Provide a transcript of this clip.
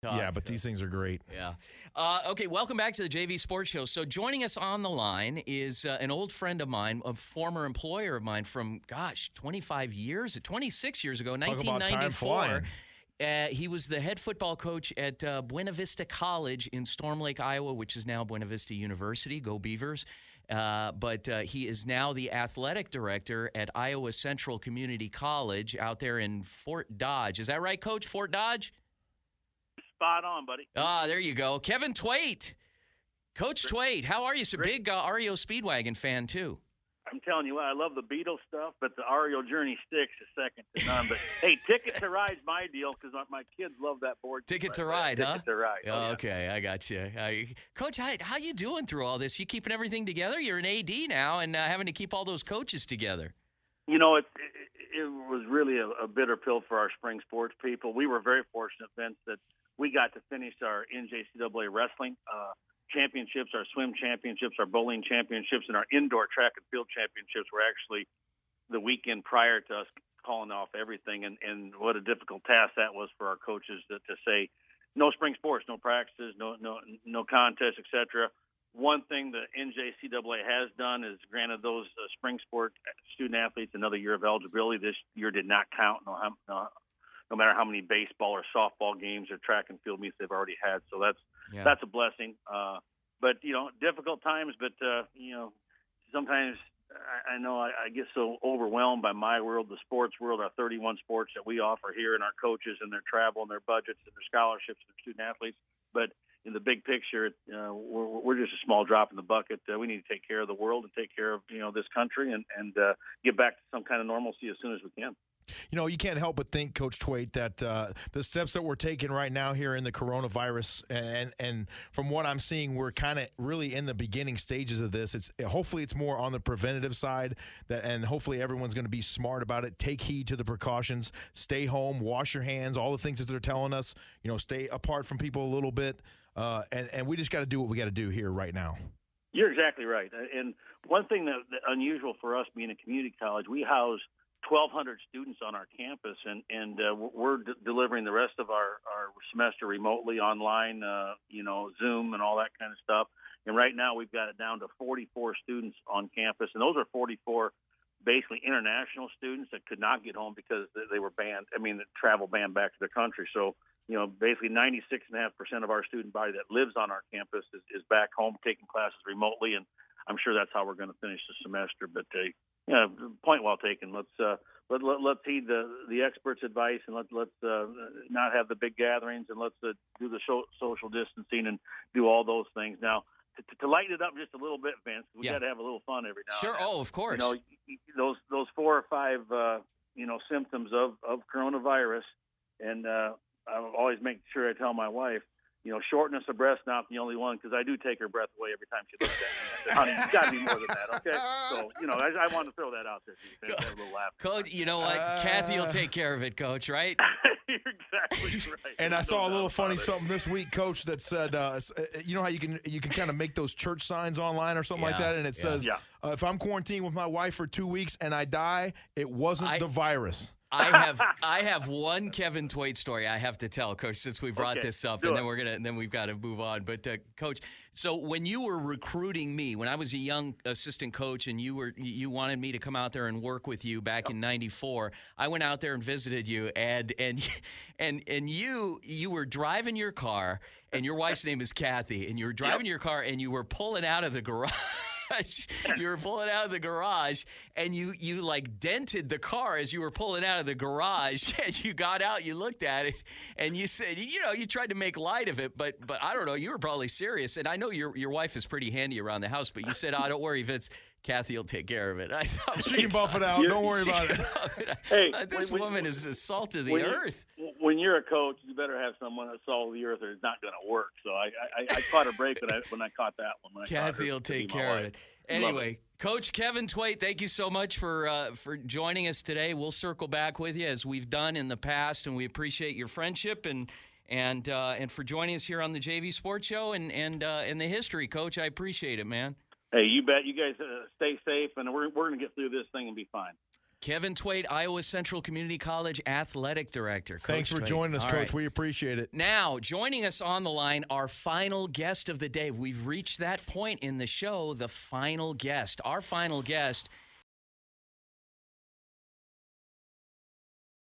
Yeah, but these things are great. Yeah. Okay, welcome back to the JV Sports Show. So joining us on the line is an old friend of mine, a former employer of mine from, 26 years ago, Talk about time 1994. flying. He was the head football coach at Buena Vista College in Storm Lake, Iowa, which is now Buena Vista University. Go Beavers. But he is now the athletic director at Iowa Central Community College out there in Fort Dodge. Is that right, Coach? Fort Dodge? Spot on, buddy. There you go. 20Twait. Coach Twait, how are you? So big REO Speedwagon fan, too. I'm telling you what, I love the Beatles stuff, but the REO Journey Sticks is second to none. But, hey, Ticket to Ride's my deal because my kids love that board. Ticket to Ride, huh? Ticket to Ride. Oh, yeah. Okay, I got you. Coach, how you doing through all this? You keeping everything together? You're an AD now and having to keep all those coaches together. You know, it was really a bitter pill for our spring sports people. We were very fortunate, Vince, that we got to finish our NJCAA wrestling championships, our swim championships, our bowling championships, and our indoor track and field championships were actually the weekend prior to us calling off everything. And what a difficult task that was for our coaches to say, no spring sports, no practices, no contests, etc. One thing the NJCAA has done is granted those spring sport student athletes another year of eligibility. This year did not count. No matter how many baseball or softball games or track and field meets they've already had. So that's a blessing. But, difficult times, but, sometimes I know I get so overwhelmed by my world, the sports world, our 31 sports that we offer here, and our coaches and their travel and their budgets and their scholarships and student athletes. But in the big picture, we're just a small drop in the bucket. We need to take care of the world and take care of, this country and get back to some kind of normalcy as soon as we can. You can't help but think, Coach Twait, that the steps that we're taking right now here in the coronavirus, and from what I'm seeing, we're kind of really in the beginning stages of this. Hopefully it's more on the preventative side, and hopefully everyone's going to be smart about it. Take heed to the precautions. Stay home. Wash your hands. All the things that they're telling us. Stay apart from people a little bit, and we just got to do what we got to do here right now. You're exactly right. And one thing that unusual for us being a community college, we house 1,200 students on our campus, and we're delivering the rest of our semester remotely online, Zoom and all that kind of stuff. And right now we've got it down to 44 students on campus, and those are 44 basically international students that could not get home because they were banned. The travel banned back to their country. So, basically 96.5% of our student body that lives on our campus is back home taking classes remotely, and I'm sure that's how we're going to finish the semester. But point well taken. Let's heed the experts' advice, and let's not have the big gatherings, and let's do the social distancing and do all those things. Now, to lighten it up just a little bit, Vince, we got to have a little fun every now Sure. and then. Oh, of course. Those 4 or 5 symptoms of coronavirus, and I always make sure I tell my wife, shortness of breath not the only one, because I do take her breath away every time she looks at me. I said, honey, you got to be more than that, okay? So, I wanted to throw that out there to you. Have a little laugh. Coach, you know what? Kathy will take care of it, Coach, right? You're exactly right. And I saw a little funny something this week, Coach, that said, you know how you can kind of make those church signs online or something like that, and it says, if I'm quarantined with my wife for 2 weeks and I die, it wasn't the virus. I have one 20Twait story I have to tell, Coach, since we brought this up, and then we've got to move on. But Coach, so when you were recruiting me, when I was a young assistant coach, and you wanted me to come out there and work with you back in '94, I went out there and visited you, and you were driving your car, and your wife's name is Kathy, and you were driving your car, and you were pulling out of the garage. You were pulling out of the garage, and you like dented the car as you were pulling out of the garage. And you got out, you looked at it, and you said, you tried to make light of it, but I don't know, you were probably serious. And I know your wife is pretty handy around the house, but you said, don't worry, Vince, Kathy will take care of it. I thought she can buff it out. Don't worry about it. Hey, this woman is the salt of the earth. When you're a coach, you better have someone that's salt of the earth, or it's not going to work. So I caught a break when I caught that one. Kathy will take care of it. Anyway, Coach 20Twait, thank you so much for joining us today. We'll circle back with you as we've done in the past, and we appreciate your friendship and for joining us here on the JV Sports Show and the history, Coach. I appreciate it, man. Hey, you bet. You guys stay safe, and we're going to get through this thing and be fine. Kevin Twait, Iowa Central Community College Athletic Director. Thanks Coach for Twait. joining us, All Coach. right. We appreciate it. Now, joining us on the line, our final guest of the day. We've reached that point in the show, the final guest. Our final guest